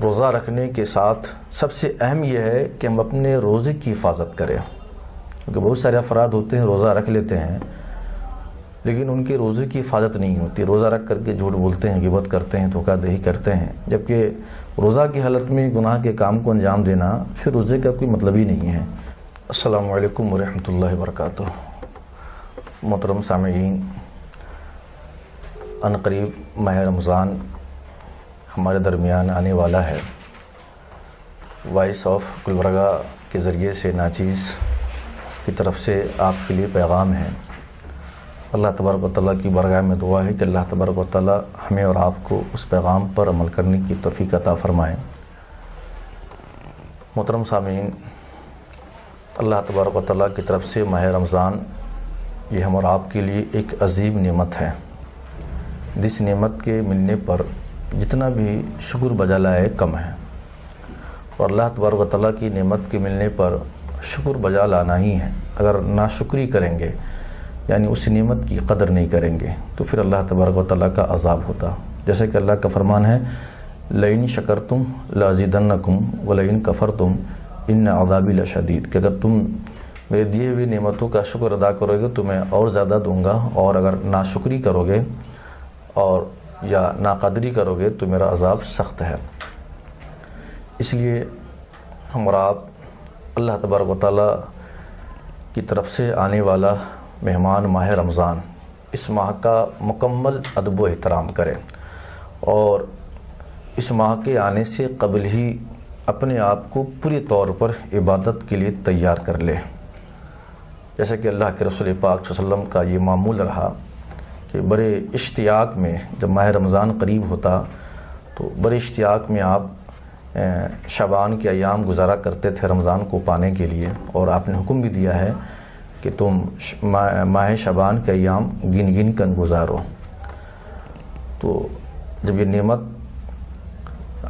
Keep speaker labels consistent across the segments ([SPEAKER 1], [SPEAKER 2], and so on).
[SPEAKER 1] روزہ رکھنے کے ساتھ سب سے اہم یہ ہے کہ ہم اپنے روزے کی حفاظت کریں، کیونکہ بہت سارے افراد ہوتے ہیں روزہ رکھ لیتے ہیں لیکن ان کے روزے کی حفاظت نہیں ہوتی، روزہ رکھ کر کے جھوٹ بولتے ہیں، غیبت کرتے ہیں، دھوکہ دہی کرتے ہیں، جبکہ روزہ کی حالت میں گناہ کے کام کو انجام دینا پھر روزے کا کوئی مطلب ہی نہیں ہے۔ السلام علیکم ورحمۃ اللہ وبرکاتہ۔ محترم سامعین، ان قریب ماہ رمضان ہمارے درمیان آنے والا ہے۔ وائس آف گلبرگہ کے ذریعے سے ناچیز کی طرف سے آپ کے لیے پیغام ہے۔ اللہ تبارک و تعالیٰ کی بارگاہ میں دعا ہے کہ اللہ تبارک و تعالیٰ ہمیں اور آپ کو اس پیغام پر عمل کرنے کی توفیق عطا فرمائے۔ محترم سامعین، اللہ تبارک و تعالیٰ کی طرف سے ماہ رمضان یہ ہم اور آپ کے لیے ایک عظیم نعمت ہے، جس نعمت کے ملنے پر جتنا بھی شکر بجا لائے کم ہے، اور اللہ تبارک و تعالیٰ کی نعمت کے ملنے پر شکر بجا لانا ہی ہے۔ اگر ناشکری کریں گے یعنی اس نعمت کی قدر نہیں کریں گے تو پھر اللہ تبارک و تعالیٰ کا عذاب ہوتا، جیسے کہ اللہ کا فرمان ہے لئن شکرتم لازیدنکم ولئن کفرتم ان عذابی لشدید، کہ اگر تم میرے دیے ہوئی نعمتوں کا شکر ادا کرو گے تو میں اور زیادہ دوں گا، اور اگر ناشکری کرو گے اور یا ناقدری کرو گے تو میرا عذاب سخت ہے۔ اس لیے ہم اور آپ اللہ تبارک و تعالیٰ کی طرف سے آنے والا مہمان ماہ رمضان، اس ماہ کا مکمل ادب و احترام کریں، اور اس ماہ کے آنے سے قبل ہی اپنے آپ کو پوری طور پر عبادت کے لیے تیار کر لیں، جیسے کہ اللہ کے رسول پاک صلی اللہ علیہ وسلم کا یہ معمول رہا کہ بڑے اشتیاق میں جب ماہ رمضان قریب ہوتا تو بڑے اشتیاق میں آپ شعبان کے ایام گزارا کرتے تھے رمضان کو پانے کے لیے، اور آپ نے حکم بھی دیا ہے کہ تم ماہ شعبان کے ایام گن گن کر گزارو۔ تو جب یہ نعمت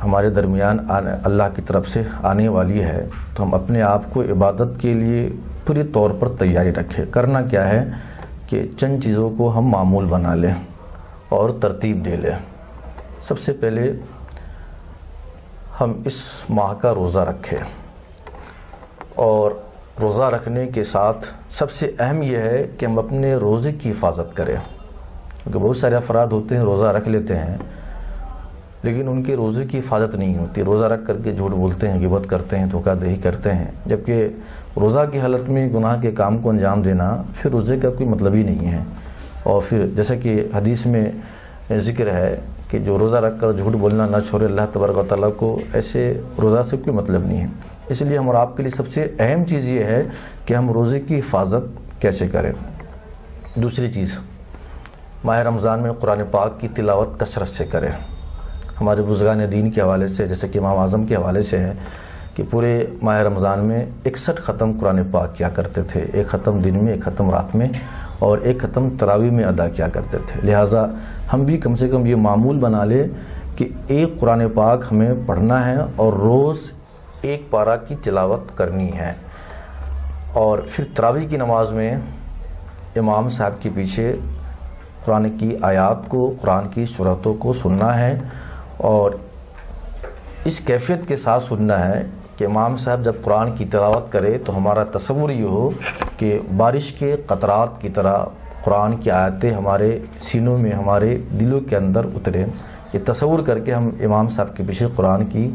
[SPEAKER 1] ہمارے درمیان اللہ کی طرف سے آنے والی ہے تو ہم اپنے آپ کو عبادت کے لیے پوری طور پر تیاری رکھیں۔ کرنا کیا ہے کہ چند چیزوں کو ہم معمول بنا لیں اور ترتیب دے لیں۔ سب سے پہلے ہم اس ماہ کا روزہ رکھیں، اور روزہ رکھنے کے ساتھ سب سے اہم یہ ہے کہ ہم اپنے روزے کی حفاظت کریں، کیونکہ بہت سارے افراد ہوتے ہیں روزہ رکھ لیتے ہیں لیکن ان کے روزے کی حفاظت نہیں ہوتی، روزہ رکھ کر کے جھوٹ بولتے ہیں، غیبت کرتے ہیں، دھوکہ دہی کرتے ہیں، جبکہ روزہ کی حالت میں گناہ کے کام کو انجام دینا پھر روزے کا کوئی مطلب ہی نہیں ہے۔ اور پھر جیسا کہ حدیث میں ذکر ہے کہ جو روزہ رکھ کر جھوٹ بولنا نہ چھوڑے، اللہ تبارک و تعالیٰ کو ایسے روزہ سے کوئی مطلب نہیں ہے۔ اس لیے ہم اور آپ کے لیے سب سے اہم چیز یہ ہے کہ ہم روزے کی حفاظت کیسے کریں۔ دوسری چیز، ماہ رمضان میں قرآن پاک کی تلاوت کثرت سے کریں۔ ہمارے بزرگان دین کے حوالے سے، جیسے کہ امام اعظم کے حوالے سے ہے کہ پورے ماہ رمضان میں 61 ختم قرآن پاک کیا کرتے تھے، ایک ختم دن میں، ایک ختم رات میں، اور ایک ختم تراویح میں ادا کیا کرتے تھے۔ لہٰذا ہم بھی کم سے کم یہ معمول بنا لیں کہ ایک قرآن پاک ہمیں پڑھنا ہے اور روز ایک پارہ کی تلاوت کرنی ہے، اور پھر تراویح کی نماز میں امام صاحب کے پیچھے قرآن کی آیات کو، قرآن کی سورتوں کو سننا ہے، اور اس کیفیت کے ساتھ سننا ہے کہ امام صاحب جب قرآن کی تلاوت کرے تو ہمارا تصور یہ ہو کہ بارش کے قطرات کی طرح قرآن کی آیتیں ہمارے سینوں میں، ہمارے دلوں کے اندر اترے۔ یہ تصور کر کے ہم امام صاحب کے پیچھے قرآن کی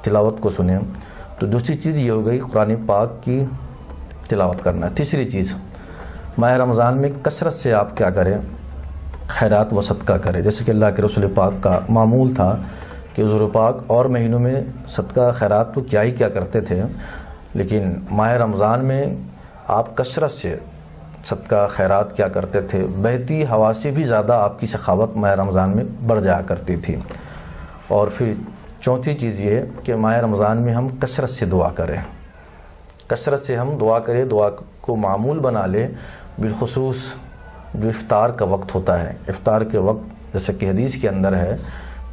[SPEAKER 1] تلاوت کو سنیں۔ تو دوسری چیز یہ ہو گئی قرآن پاک کی تلاوت کرنا۔ تیسری چیز، ماہ رمضان میں کثرت سے آپ کیا کریں، خیرات و صدقہ کریں، جیسے کہ اللہ کے رسول پاک کا معمول تھا کہ حضور پاک اور مہینوں میں صدقہ خیرات تو کیا ہی کیا کرتے تھے، لیکن ماہ رمضان میں آپ کثرت سے صدقہ خیرات کیا کرتے تھے، بہتی ہوا سے بھی زیادہ آپ کی سخاوت ماہ رمضان میں بڑھ جایا کرتی تھی۔ اور پھر چوتھی چیز یہ ہے کہ ماہ رمضان میں ہم کثرت سے دعا کریں، کثرت سے ہم دعا کریں، دعا کو معمول بنا لیں، بالخصوص جو افطار کا وقت ہوتا ہے۔ افطار کے وقت جیسے کہ حدیث کے اندر ہے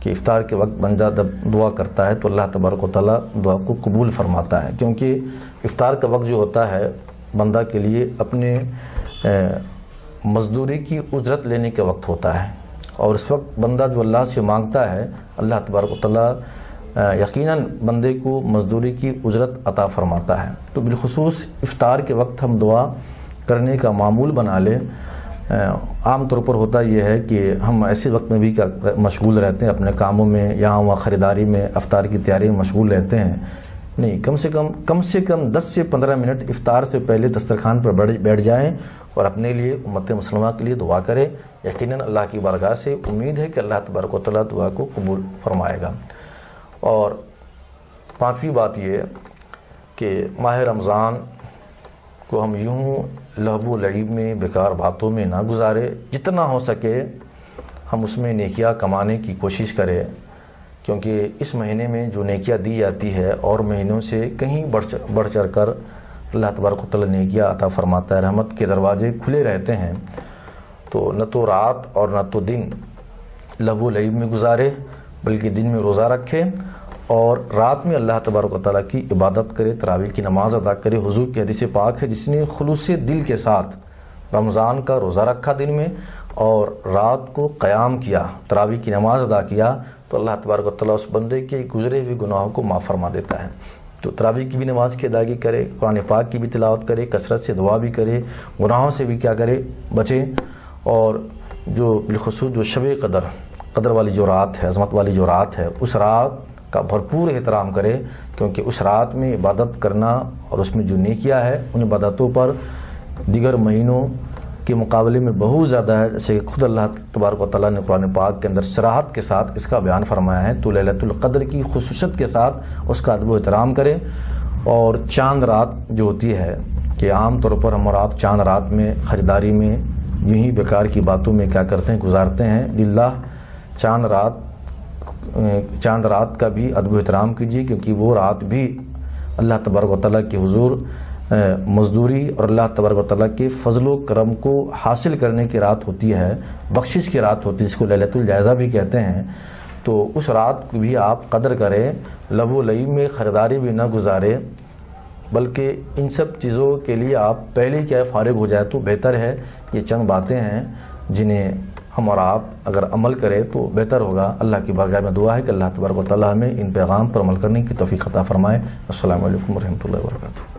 [SPEAKER 1] کہ افطار کے وقت بندہ جب دعا کرتا ہے تو اللہ تبارک و تعالیٰ دعا کو قبول فرماتا ہے، کیونکہ افطار کا وقت جو ہوتا ہے بندہ کے لیے اپنے مزدوری کی اجرت لینے کا وقت ہوتا ہے، اور اس وقت بندہ جو اللہ سے مانگتا ہے اللہ تبارک و تعالیٰ یقیناً بندے کو مزدوری کی اجرت عطا فرماتا ہے۔ تو بالخصوص افطار کے وقت ہم دعا کرنے کا معمول بنا لیں۔ عام طور پر ہوتا یہ ہے کہ ہم ایسے وقت میں بھی مشغول رہتے ہیں، اپنے کاموں میں، یہاں وہاں خریداری میں، افطار کی تیاری میں مشغول رہتے ہیں۔ نہیں، کم سے کم 10 سے 15 منٹ افطار سے پہلے دسترخوان پر بیٹھ جائیں اور اپنے لیے، امت مسلمہ کے لیے دعا کریں۔ یقیناً اللہ کی بارگاہ سے امید ہے کہ اللہ تبارک و تعالیٰ دعا کو قبول فرمائے گا۔ اور 5ویں بات یہ کہ ماہ رمضان کو ہم یوں لہو و لعب میں، بیکار باتوں میں نہ گزارے، جتنا ہو سکے ہم اس میں نیکیاں کمانے کی کوشش کریں، کیونکہ اس مہینے میں جو نیکیاں دی جاتی ہے اور مہینوں سے کہیں بڑھ چڑھ کر اللہ تبارک و تعالیٰ نیکیاں عطا فرماتا ہے، رحمت کے دروازے کھلے رہتے ہیں۔ تو نہ تو رات اور نہ تو دن لہو و لعب میں گزارے، بلکہ دن میں روزہ رکھے اور رات میں اللہ تبارک و تعالیٰ کی عبادت کرے، تراویح کی نماز ادا کرے۔ حضور کی حدیث پاک ہے، جس نے خلوص دل کے ساتھ رمضان کا روزہ رکھا دن میں اور رات کو قیام کیا، تراویح کی نماز ادا کیا، تو اللہ تبارک و تعالیٰ اس بندے کے گزرے ہوئے گناہوں کو معاف فرما دیتا ہے۔ تو تراویح کی بھی نماز کی ادائیگی کرے، قرآن پاک کی بھی تلاوت کرے، کثرت سے دعا بھی کرے، گناہوں سے بھی کیا کرے، بچے۔ اور جو بالخصوص جو شب قدر والی جو رات ہے، عظمت والی جو رات ہے، اس رات کا بھرپور احترام کرے، کیونکہ اس رات میں عبادت کرنا اور اس میں جو نیکیاں ہے ان عبادتوں پر دیگر مہینوں کے مقابلے میں بہت زیادہ ہے، جیسے خود اللہ تبارک و تعالیٰ نے قرآن پاک کے اندر صراحت کے ساتھ اس کا بیان فرمایا ہے۔ تو لیلۃ القدر کی خصوصیت کے ساتھ اس کا ادب و احترام کرے۔ اور چاند رات جو ہوتی ہے کہ عام طور پر ہم اور آپ چاند رات میں خریداری میں یوں ہی بیکار کی باتوں میں کیا کرتے ہیں، گزارتے ہیں۔ للہ چاند رات کا بھی ادب و احترام کیجیے، کیونکہ وہ رات بھی اللہ تبارک و تعالیٰ کے حضور مزدوری اور اللہ تبارک و تعالیٰ کے فضل و کرم کو حاصل کرنے کی رات ہوتی ہے، بخشش کی رات ہوتی ہے، جس کو لیلۃ الجائزہ بھی کہتے ہیں۔ تو اس رات کو بھی آپ قدر کریں، لہو و لعب میں خریداری بھی نہ گزارے، بلکہ ان سب چیزوں کے لیے آپ پہلے کیا فارغ ہو جائے تو بہتر ہے۔ یہ چند باتیں ہیں جنہیں ہم اور آپ اگر عمل کریں تو بہتر ہوگا۔ اللہ کی بارگاہ میں دعا ہے کہ اللہ تبارک و تعالیٰ ہمیں ان پیغام پر عمل کرنے کی توفیق عطا فرمائے۔ السلام علیکم ورحمۃ اللہ وبرکاتہ۔